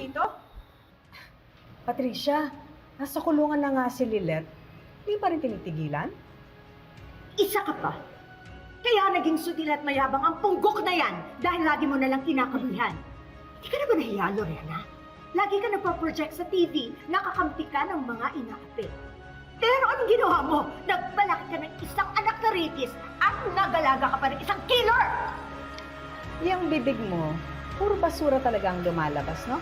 dito? Patricia, nasa kulungan na nga si Lilet. Hindi pa rin tinitigilan? Isa ka pa. Kaya naging sutil at mayabang ang punggok na yan dahil lagi mo nalang kinakabihan. Hindi ka na ba nahiya, Lorena? Lagi ka nagpa-project sa TV, nakakampi ka ng mga inaapi. Pero anong ginawa mo? Nagbalaki ka ng isang anak na rapist at nagalaga ka pa ng isang killer! Yung bibig mo, puro basura talaga ang lumalabas, no?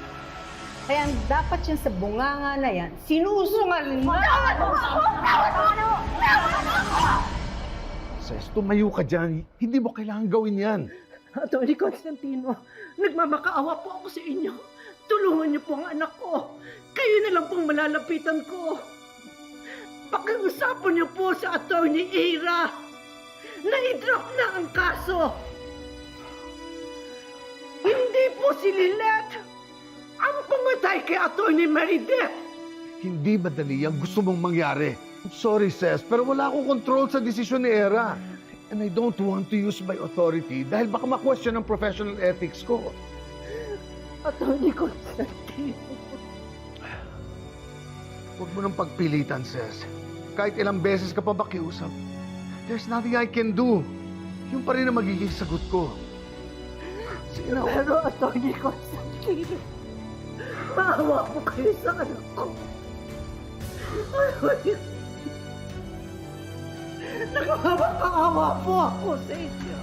Kaya ang dapat yan sa bunganga na yan, sinusungal mo! Tawan mo ako! Tawan mo ano? Tawan mo ako! Ses, tumayo ka dyan. Hindi mo kailangan gawin yan. Atty. Constantino, nagmamakaawa po ako sa inyo. Tulungan niyo po ang anak ko. Kayo na lang pong malalapitan ko. Pakiusapan niyo po sa Atty. Ira na i-drop na ang kaso. Hindi po si Lilet ang pumatay kay Atty. Meredith. Hindi madali ang gusto mong mangyari. I'm sorry, Ses, pero wala akong control sa desisyon ni Era. And I don't want to use my authority dahil baka ma-question ang professional ethics ko. Atty. Constantino. Huwag mo nang pagpilitan, Ses. Kahit ilang beses ka pa makiusap, there's nothing I can do. Yun pa rin ang magiging sagot ko. Sige na, Pero Atty. Constantino, maawa po kayo sa anak ko. Nagmamakawa po ako sa inyo.